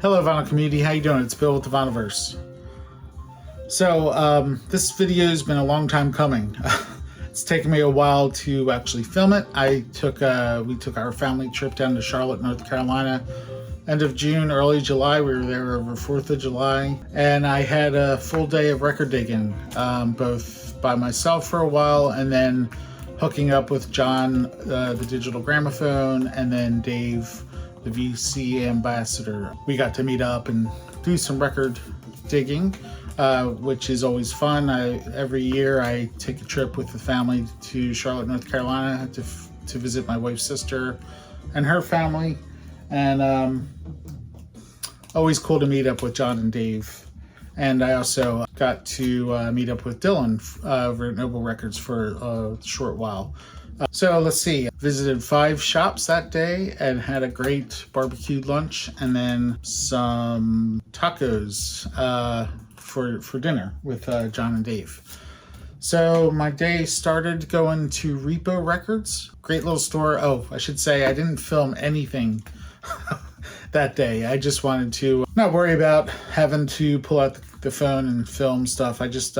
Hello, vinyl community. How you doing? It's Bill with the Vinylverse. So this video has been a long time coming. It's taken me a while to actually film it. We took our family trip down to Charlotte, North Carolina, end of June, early July. We were there over 4th of July, and I had a full day of record digging, both by myself for a while, and then hooking up with John, the digital gramophone, and then Dave, the VC ambassador. We got to meet up and do some record digging, which is always fun. Every year I take a trip with the family to Charlotte, North Carolina to visit my wife's sister and her family. And always cool to meet up with John and Dave. And I also got to meet up with Dylan over at Noble Records for a short while. So let's see, visited 5 shops that day and had a great barbecued lunch and then some tacos for dinner with John and Dave. So my day started going to Repo Records, great little store. Oh, I should say I didn't film anything that day. I just wanted to not worry about having to pull out the phone and film stuff. I just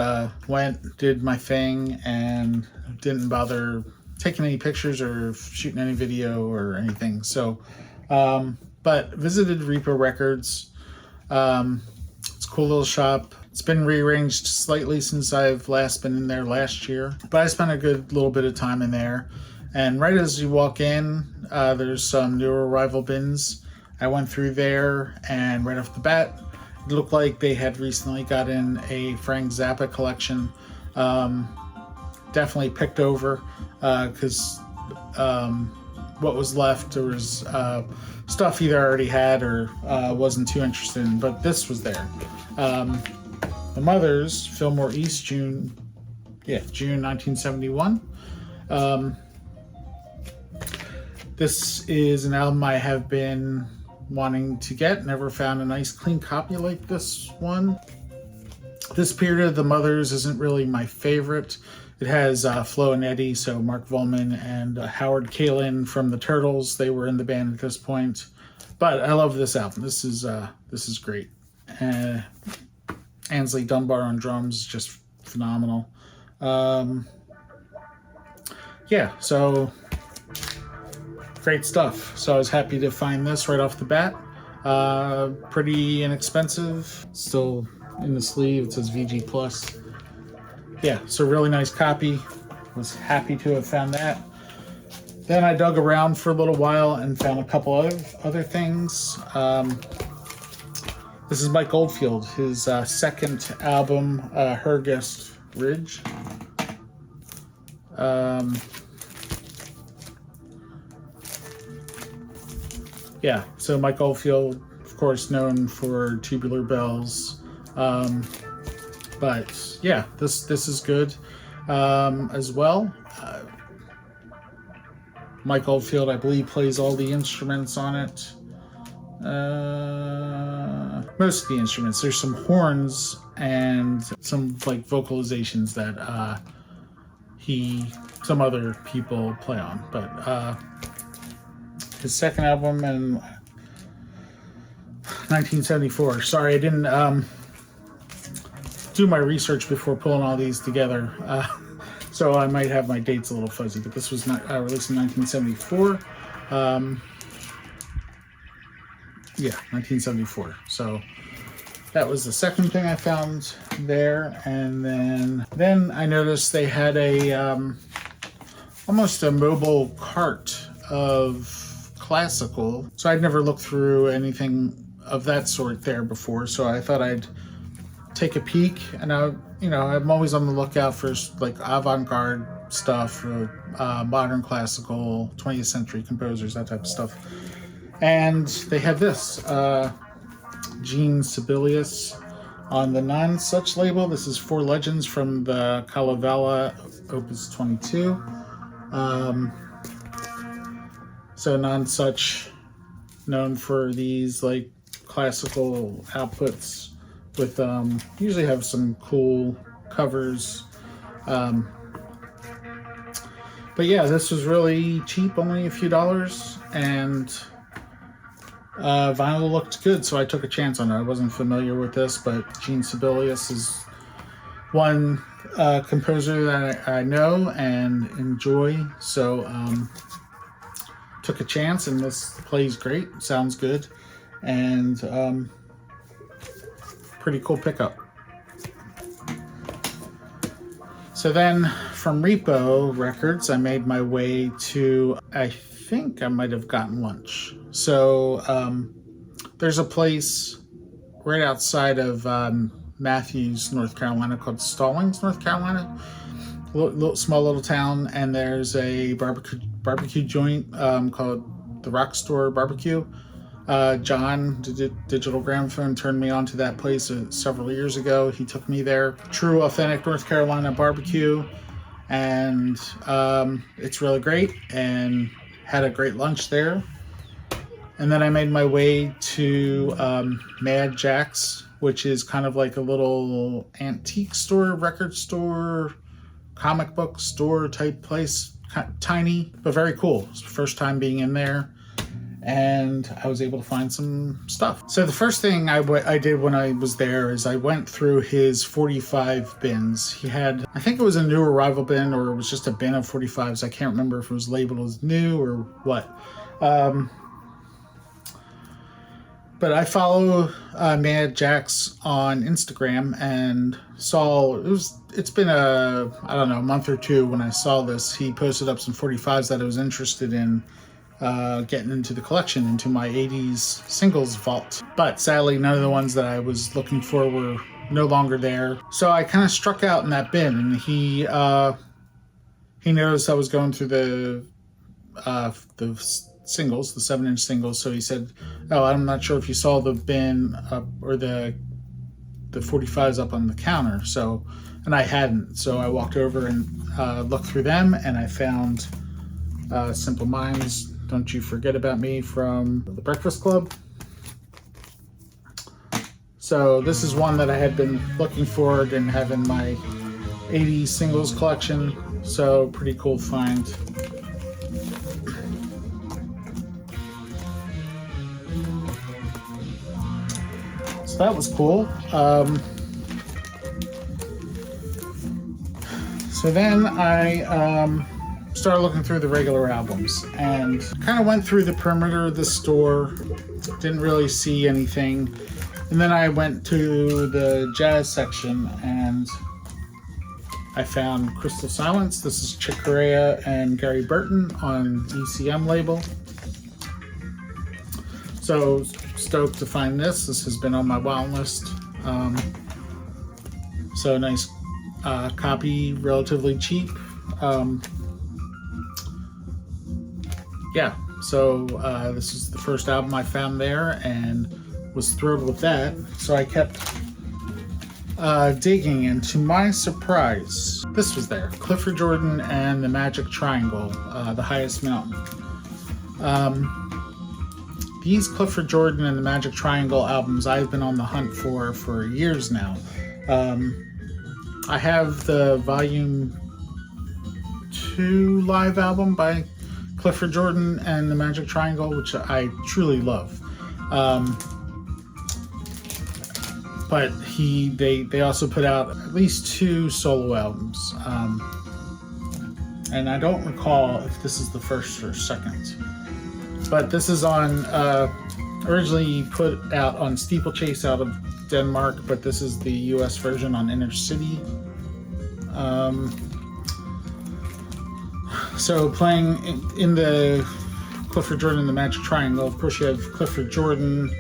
went, did my thing, and didn't bother taking any pictures or shooting any video or anything. So, but visited Repo Records. It's a cool little shop. It's been rearranged slightly since I've last been in there last year, but I spent a good little bit of time in there. And right as you walk in, there's some new arrival bins. I went through there, and right off the bat, it looked like they had recently got in a Frank Zappa collection. Definitely picked over because what was left, there was stuff either I already had or wasn't too interested in, but this was there. The Mothers, Fillmore East, June 1971. This is an album I have been wanting to get. Never found a nice clean copy like this one. This period of the Mothers isn't really my favorite. It has Flo and Eddie, so Mark Volman and Howard Kalin from the Turtles. They were in the band at this point. But I love this album. This is great. Ansley Dunbar on drums, just phenomenal. So great stuff. So I was happy to find this right off the bat. Pretty inexpensive. Still in the sleeve, it says VG Plus. Yeah, so really nice copy. Was happy to have found that. Then I dug around for a little while and found a couple of other things. This is Mike Oldfield, his second album, Hergest Ridge. So Mike Oldfield, of course, known for Tubular Bells. But yeah, this is good as well. Mike Oldfield, I believe, plays all the instruments on it. Most of the instruments. There's some horns and some like vocalizations that some other people play on. But his second album in 1974. Sorry, I didn't do my research before pulling all these together, so I might have my dates a little fuzzy, but this was not released in 1974. 1974. So that was the second thing I found there. And then I noticed they had almost a mobile cart of classical. So I'd never looked through anything of that sort there before, so I thought I'd take a peek. And I'm always on the lookout for like avant-garde stuff, modern classical, 20th century composers, that type of stuff. And they have this Gene Sibelius on the Non-Such label. This is 4 Legends from the Kalevala, Opus 22. So Non-Such, known for these like classical outputs with usually have some cool covers. But yeah, this was really cheap, only a few dollars, and Vinyl looked good, so I took a chance on it. I wasn't familiar with this, but Gene Sibelius is one composer that I know and enjoy, so took a chance, and this plays great, sounds good, and pretty cool pickup. So then from Repo Records, I made my way to, I think I might have gotten lunch. So there's a place right outside of Matthews, North Carolina, called Stallings, North Carolina. Small little town, and there's a barbecue joint called the Rock Store Barbecue. John, Digital Gramophone, turned me on to that place several years ago. He took me there. True, authentic North Carolina barbecue, and it's really great, and had a great lunch there. And then I made my way to Mad Jack's, which is kind of like a little antique store, record store, comic book store type place. Tiny, but very cool. It's the first time being in there, and I was able to find some stuff. So the first thing I did when I was there is I went through his 45 bins. He had, I think it was a new arrival bin, or it was just a bin of 45s. I can't remember if it was labeled as new or what. But I follow Mad Jax on Instagram and saw, it's been a month or two when I saw this. He posted up some 45s that I was interested in getting into the collection, into my 80s singles vault. But sadly, none of the ones that I was looking for were no longer there. So I kind of struck out in that bin, and he noticed I was going through the singles, the 7-inch singles. So he said, "Oh, I'm not sure if you saw the bin up, or the 45s up on the counter." So, and I hadn't. So I walked over and looked through them, and I found Simple Minds, Don't You Forget About Me from The Breakfast Club. So this is one that I had been looking for, didn't have in my 80s singles collection. So pretty cool find. That was cool. So then I started looking through the regular albums and kind of went through the perimeter of the store. Didn't really see anything. And then I went to the jazz section and I found Crystal Silence. This is Chick Corea and Gary Burton on ECM label. So stoked to find this. This has been on my wild list. So nice copy, relatively cheap. Yeah, so this is the first album I found there and was thrilled with that. So I kept digging, and to my surprise, this was there. Clifford Jordan and the Magic Triangle, The Highest Mountain. These Clifford Jordan and the Magic Triangle albums I've been on the hunt for years now. I have the Volume 2 live album by Clifford Jordan and the Magic Triangle, which I truly love. But they also put out at least 2 solo albums. And I don't recall if this is the first or second. But this is on, originally put out on Steeplechase out of Denmark, but this is the US version on Inner City. So playing in the Clifford Jordan and the Magic Triangle, of course you have Clifford Jordan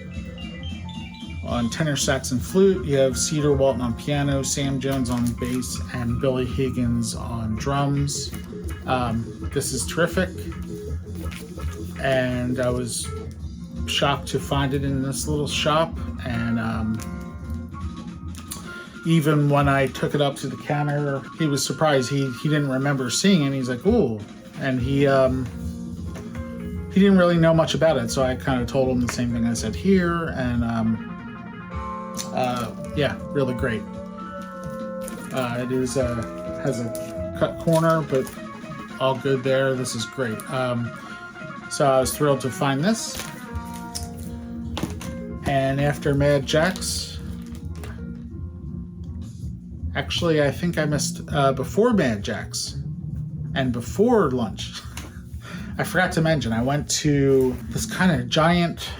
on tenor sax and flute, you have Cedar Walton on piano, Sam Jones on bass, and Billy Higgins on drums. This is terrific. And I was shocked to find it in this little shop, and even when I took it up to the counter, he was surprised. He didn't remember seeing it. He's like, "Ooh," and he didn't really know much about it, so I kind of told him the same thing I said here, and yeah, really great. It is has a cut corner, but all good there. This is great. So I was thrilled to find this. And after Mad Jack's, actually, I think I missed before Mad Jack's and before lunch. I forgot to mention, I went to this kind of giant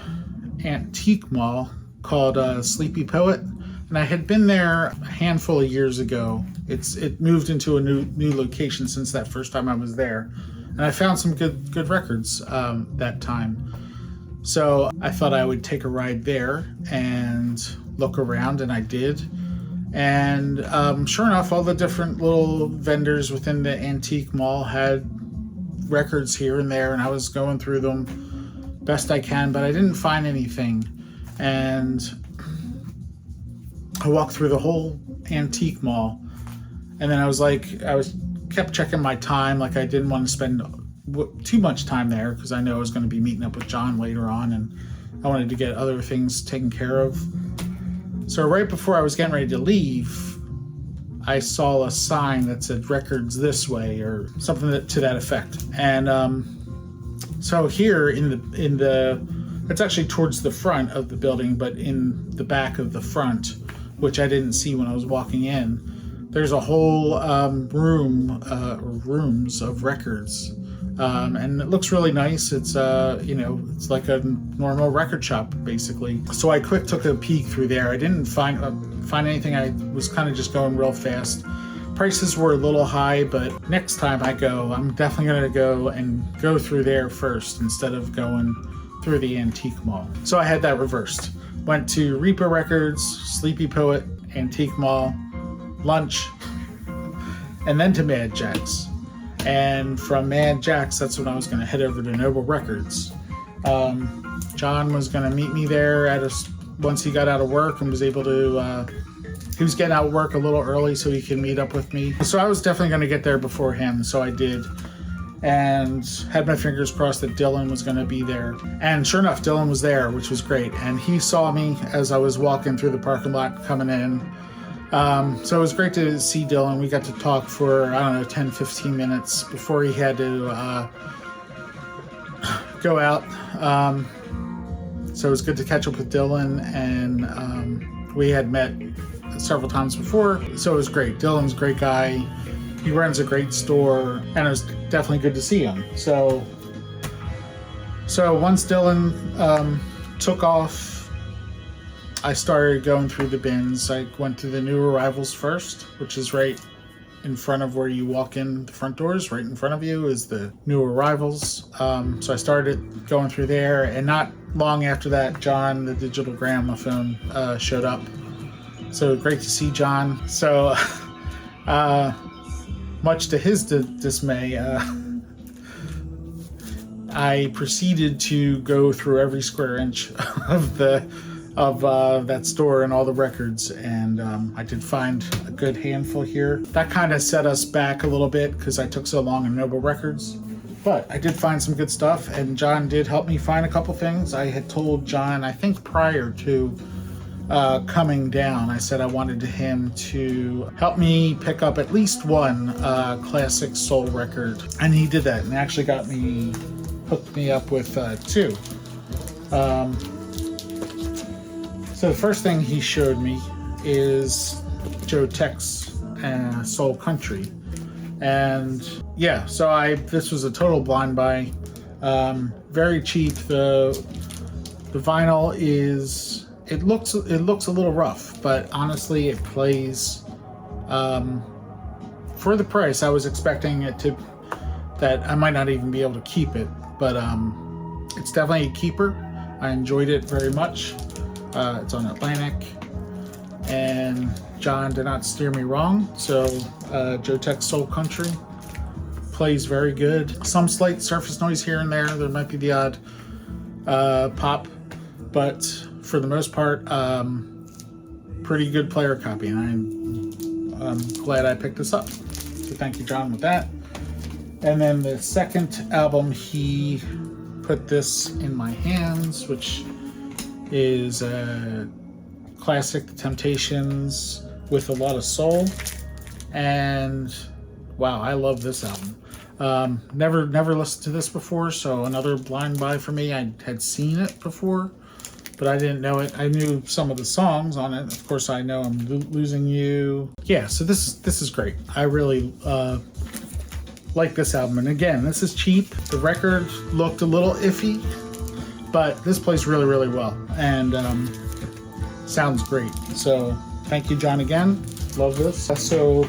antique mall called Sleepy Poet, and I had been there a handful of years ago. It moved into a new location since that first time I was there, and I found some good records that time. So I thought I would take a ride there and look around, and I did. And sure enough, all the different little vendors within the antique mall had records here and there, and I was going through them best I can, but I didn't find anything. And I walked through the whole antique mall, and then I kept checking my time, like I didn't want to spend too much time there because I know I was going to be meeting up with John later on, and I wanted to get other things taken care of. So right before I was getting ready to leave, I saw a sign that said "Records this way" or something to that effect. And so here in the it's actually towards the front of the building, but in the back of the front, which I didn't see when I was walking in, there's a whole rooms of records. And it looks really nice. It's it's like a normal record shop basically. So I took a peek through there. I didn't find anything. I was kind of just going real fast. Prices were a little high, but next time I go, I'm definitely going to go through there first instead of going through the antique mall. So I had that reversed. Went to Repo Records, Sleepy Poet, Antique Mall, lunch, and then to Mad Jack's. And from Mad Jack's, that's when I was going to head over to Noble Records. John was going to meet me there once he got out of work and was able to. He was getting out of work a little early so he could meet up with me. So I was definitely going to get there before him, so I did. And had my fingers crossed that Dylan was going to be there. And sure enough, Dylan was there, which was great. And he saw me as I was walking through the parking lot coming in. So it was great to see Dylan. We got to talk for, 10, 15 minutes before he had to go out. So it was good to catch up with Dylan, and we had met several times before, so it was great. Dylan's a great guy. He runs a great store, and it was definitely good to see him. So once Dylan took off, I started going through the bins. I went to the new arrivals first, which is right in front of where you walk in the front doors. Right in front of you is the new arrivals. So I started going through there, and not long after that, John, the digital gramophone, showed up. So great to see John. So much to his dismay, I proceeded to go through every square inch of that store and all the records, and I did find a good handful here. That kind of set us back a little bit because I took so long in Noble Records, but I did find some good stuff, and John did help me find a couple things. I had told John, I think prior to coming down, I said I wanted him to help me pick up at least one classic soul record, and he did that and actually hooked me up with two. So the first thing he showed me is Joe Tech's Soul Country, and yeah, so this was a total blind buy, very cheap. The vinyl is. It looks a little rough, but honestly, it plays for the price. I was expecting that I might not even be able to keep it, but it's definitely a keeper. I enjoyed it very much. It's on Atlantic, and John did not steer me wrong. So Joe Tech's Soul Country plays very good. Some slight surface noise here and there. There might be the odd pop, but for the most part, pretty good player copy, and I'm glad I picked this up. So thank you, John, with that. And then the second album, he put this in my hands, which is a classic, The Temptations, with a lot of soul. And wow, I love this album. Never listened to this before, so another blind buy for me. I had seen it before, but I didn't know it. I knew some of the songs on it. Of course, I know I'm Losing You. Yeah, so this is great. I really like this album. And again, this is cheap. The record looked a little iffy, but this plays really, really well and sounds great. So thank you, John, again. Love this. So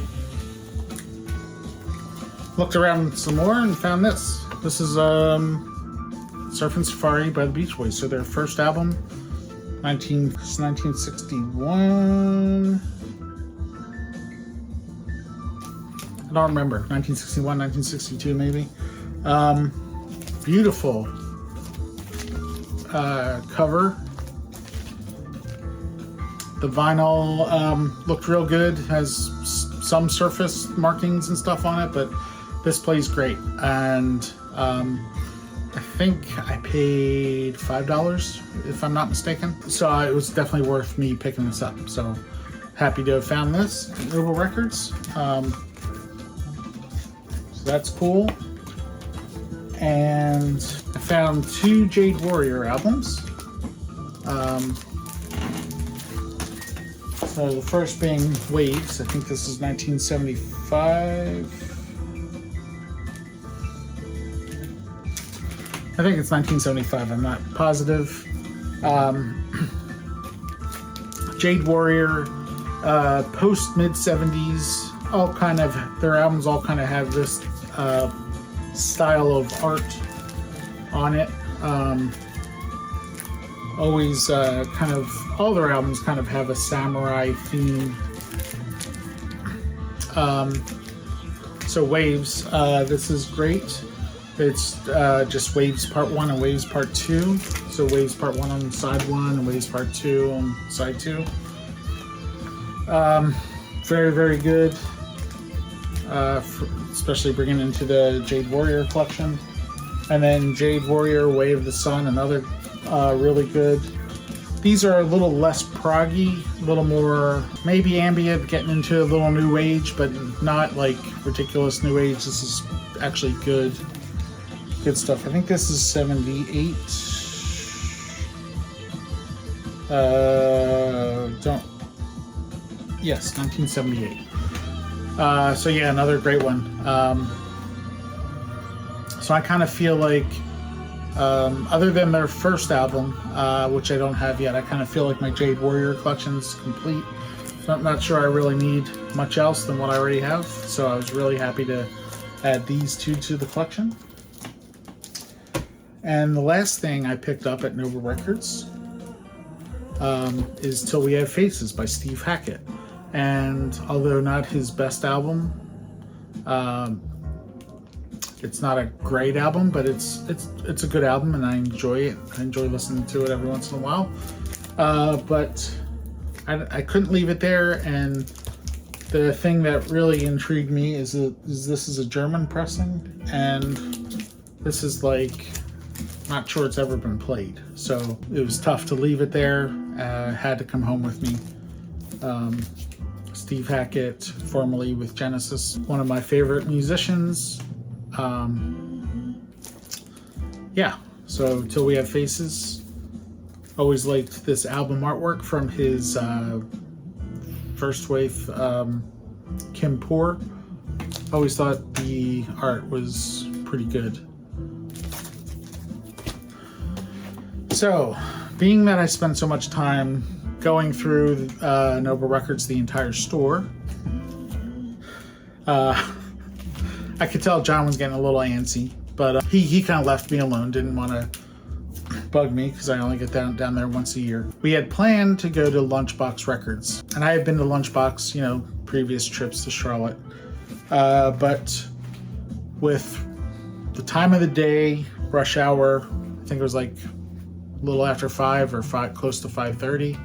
looked around some more and found this. This is Surfing Safari by the Beach Boys. So their first album, 1961. I don't remember. 1961, 1962 maybe. Beautiful cover. The vinyl looked real good. Has some surface markings and stuff on it, but this plays great. And I think I paid $5, if I'm not mistaken. So it was definitely worth me picking this up. So happy to have found this at Repo Records. So that's cool. And I found 2 Jade Warrior albums. So the first being Waves. I think this is 1975. I think it's 1975. I'm not positive. Jade Warrior, post mid 70s. All kind of their albums all kind of have this style of art on it. Always kind of all their albums kind of have a samurai theme. So Waves, this is great. It's just Waves Part 1 and Waves Part 2. So Waves Part 1 on side 1 and Waves Part 2 on side 2. Very, very good. Especially bringing into the Jade Warrior collection. And then Jade Warrior, Way of the Sun, another really good. These are a little less proggy, a little more maybe ambient, getting into a little new age, but not like ridiculous new age. This is actually good stuff. I think this is 78. Yes, 1978. So yeah, another great one. So I kind of feel like, other than their first album, which I don't have yet, I kind of feel like my Jade Warrior collection is complete. I'm not sure I really need much else than what I already have, so I was really happy to add these 2 to the collection. And the last thing I picked up at Nova Records is Till We Have Faces by Steve Hackett. And although not his best album, it's not a great album, but it's a good album, and I enjoy it. I enjoy listening to it every once in a while. But I couldn't leave it there. And the thing that really intrigued me is this is a German pressing, and this is like, not sure it's ever been played. So it was tough to leave it there. Had to come home with me. Steve Hackett, formerly with Genesis, one of my favorite musicians. Yeah, so Till We Have Faces. Always liked this album artwork from his first wave, Kim Poor. Always thought the art was pretty good. So, being that I spent so much time going through Nova Records, the entire store, I could tell John was getting a little antsy, but he kind of left me alone, didn't want to bug me because I only get down there once a year. We had planned to go to Lunchbox Records, and I had been to Lunchbox, previous trips to Charlotte, but with the time of the day, rush hour, I think it was like a little after 5 or close to 5:30.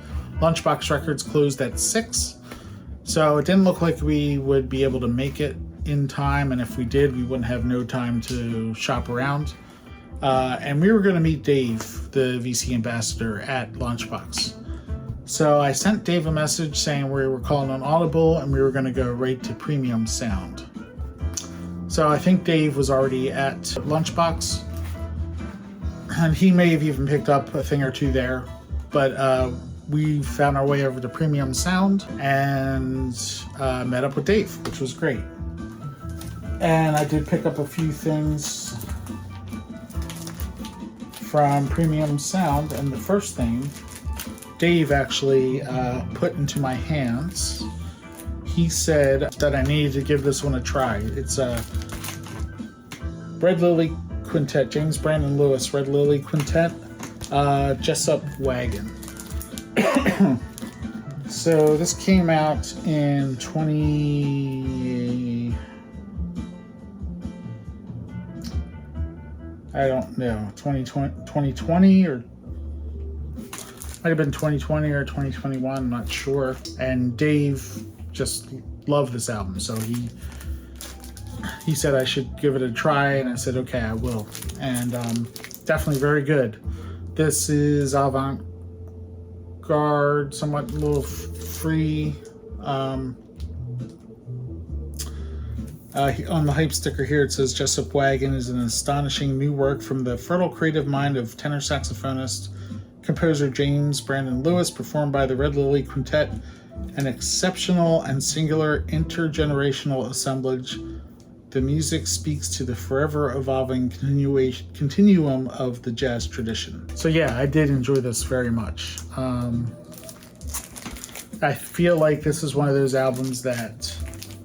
Lunchbox Records closed at 6, so it didn't look like we would be able to make it in time, and if we did, we wouldn't have no time to shop around. And we were going to meet Dave, the VC ambassador, at Lunchbox. So I sent Dave a message saying we were calling on Audible and we were going to go right to Premium Sound. So I think Dave was already at Lunchbox, and he may have even picked up a thing or two there. but we found our way over to Premium Sound and met up with Dave, which was great. And I did pick up a few things from Premium Sound, and the first thing Dave actually put into my hands. He said that I needed to give this one a try. It's a Red Lily Quintet, James Brandon Lewis Red Lily Quintet, Jessup Wagon. So this came out in 2020 or might have been 2020 or 2021, I'm not sure. And Dave just loved this album, so he said I should give it a try, and I said okay, I will. And definitely very good. This is avant-garde, somewhat a little free. On the hype sticker here it says Jessup Wagon is an astonishing new work from the fertile creative mind of tenor saxophonist composer James Brandon Lewis, performed by the Red Lily Quintet, an exceptional and singular intergenerational assemblage. The music speaks to the forever evolving continuum of the jazz tradition. So yeah, I did enjoy this very much. I feel like this is one of those albums that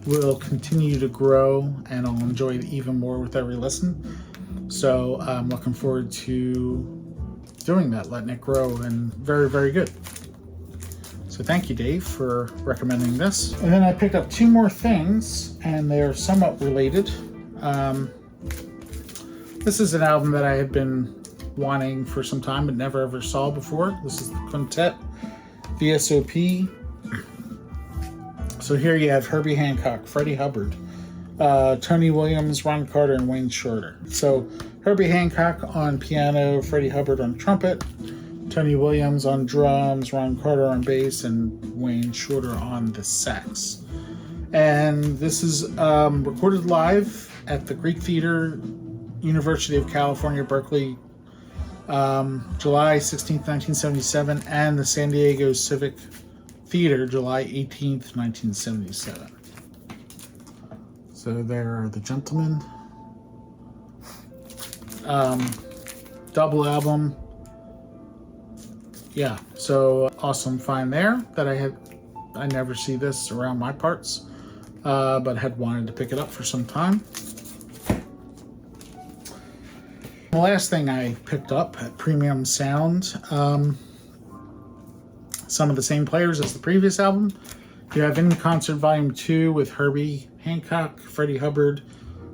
will continue to grow, and I'll enjoy it even more with every listen. So I'm looking forward to doing that, letting it grow, and very, very good. So thank you, Dave, for recommending this. And then I picked up two more things, and they're somewhat related. This is an album that I had been wanting for some time but never ever saw before. This is the Quintet VSOP. So here you have Herbie Hancock, Freddie Hubbard, Tony Williams, Ron Carter, and Wayne Shorter. So Herbie Hancock on piano, Freddie Hubbard on trumpet, Tony Williams on drums, Ron Carter on bass, and Wayne Shorter on the sax. And this is recorded live at the Greek Theater, University of California, Berkeley, July 16th, 1977, and the San Diego Civic Theater, July 18th, 1977. So there are the gentlemen. Double album. Yeah, so awesome find there that I never see this around my parts, but had wanted to pick it up for some time. The last thing I picked up at Premium Sound, some of the same players as the previous album. You have In Concert Volume 2 with Herbie Hancock, Freddie Hubbard,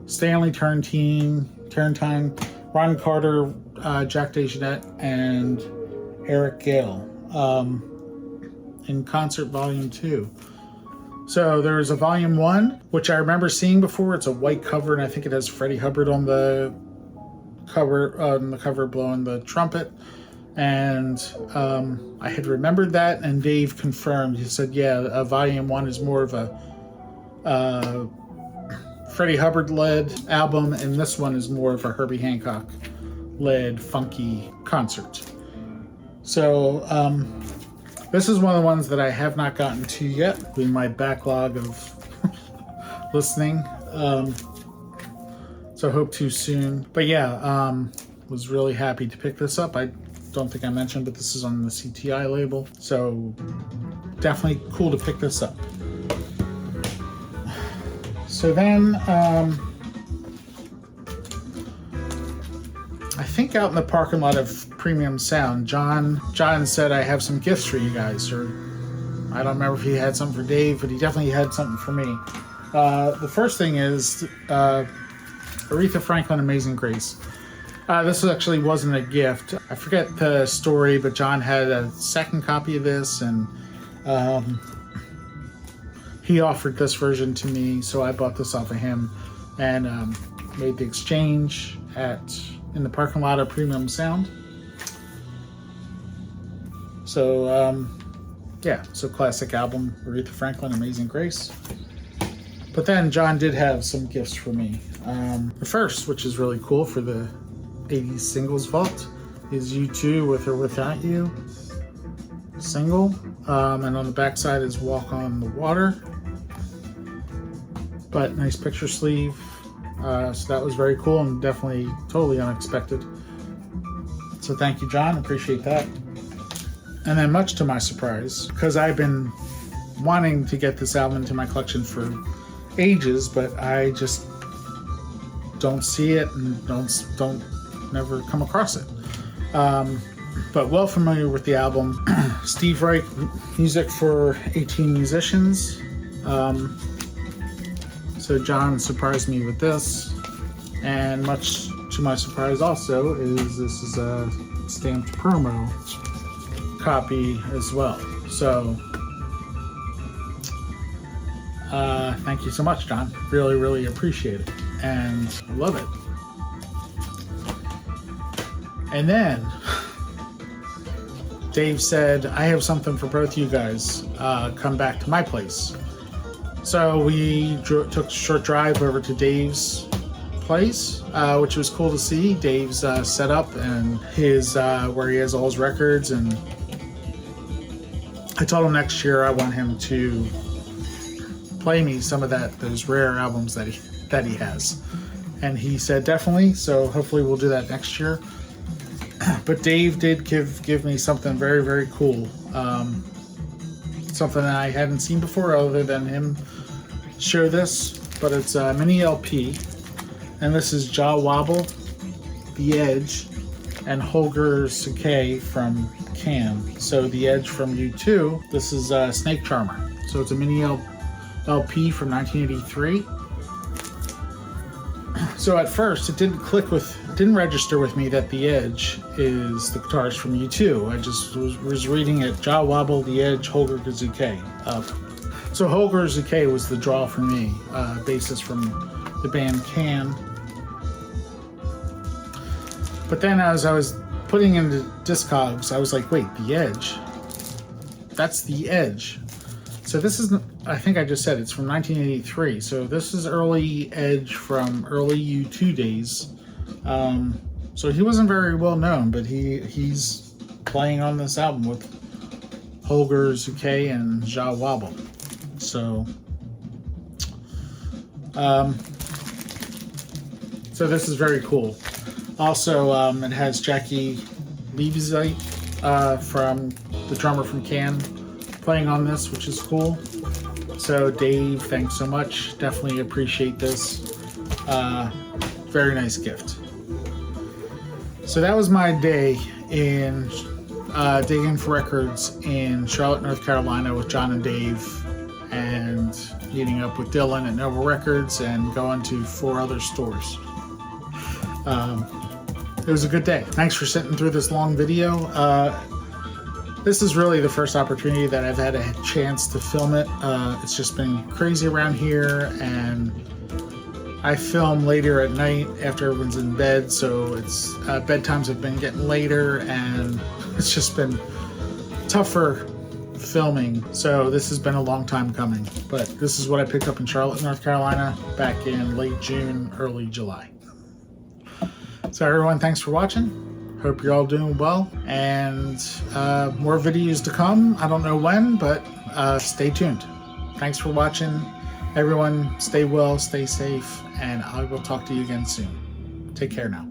Stanley Turrentine, Ron Carter, Jack DeJohnette, and Eric Gale. In Concert Volume 2. So there's a Volume 1, which I remember seeing before. It's a white cover, and I think it has Freddie Hubbard on the cover blowing the trumpet. And I had remembered that, and Dave confirmed. He said, yeah, Volume 1 is more of a Freddie Hubbard-led album, and this one is more of a Herbie Hancock-led funky concert. So this is one of the ones that I have not gotten to yet in my backlog of listening. So hope to soon. But yeah, was really happy to pick this up. I don't think I mentioned, but this is on the CTI label. So definitely cool to pick this up. So then, I think out in the parking lot of Premium Sound, John said, I have some gifts for you guys. Or I don't remember if he had something for Dave, but he definitely had something for me. The first thing is Aretha Franklin, Amazing Grace. This actually wasn't a gift. I forget the story, but John had a second copy of this, and he offered this version to me, so I bought this off of him and made the exchange in the parking lot of Premium Sound. So yeah, so classic album, Aretha Franklin, Amazing Grace. But then John did have some gifts for me. The first, which is really cool for the 80s singles vault, is U2 With or Without You. single, and on the back side is Walk on the Water. But nice picture sleeve, so that was very cool and definitely totally unexpected. So thank you, John, appreciate that. And then much to my surprise, because I've been wanting to get this album into my collection for ages, but I just don't see it and don't never come across it. But well familiar with the album. Steve Reich, music for 18 musicians. So John surprised me with this, and much to my surprise also is this is a stamped promo copy as well. So thank you so much, John. Really appreciate it and love it. And then Dave said, I have something for both you guys. Come back to my place. So we took a short drive over to Dave's place, which was cool to see. Dave's setup and his where he has all his records. And I told him next year I want him to play me some of those rare albums that he has. And he said definitely. So hopefully we'll do that next year. But Dave did give me something very cool. Something that I hadn't seen before other than him share this, but it's a mini LP, and this is Jaw Wobble, The Edge, and Holger Sakay from Can. So The Edge from U2, this is Snake Charmer. So it's a mini LP from 1983. So at first it didn't register with me that The Edge is the guitarist from U2. I just was reading it, Jaw Wobble, The Edge, Holger Sakay. So Holger Sakay was the draw for me, bassist from the band Can. But then as I was putting into Discogs, I was like, wait, The Edge? That's The Edge. So this is, I think I just said it's from 1983. So this is early Edge from early U2 days. So he wasn't very well known, but he's playing on this album with Holger Sakay and Jaw Wobble. So this is very cool. Also, it has Jackie Levisite from the drummer from Can playing on this, which is cool. So Dave, thanks so much. Definitely appreciate this. Very nice gift. So that was my day in digging for records in Charlotte, North Carolina with John and Dave, and meeting up with Dylan at Nova Records and going to 4 other stores. It was a good day. Thanks for sitting through this long video. This is really the first opportunity that I've had a chance to film it. It's just been crazy around here, and I film later at night after everyone's in bed, so it's bedtimes have been getting later, and it's just been tougher filming. So this has been a long time coming, but this is what I picked up in Charlotte, North Carolina back in late June, early July. So everyone, thanks for watching. Hope you're all doing well, and more videos to come. I don't know when, but stay tuned. Thanks for watching. Everyone, stay well, stay safe, and I will talk to you again soon. Take care now.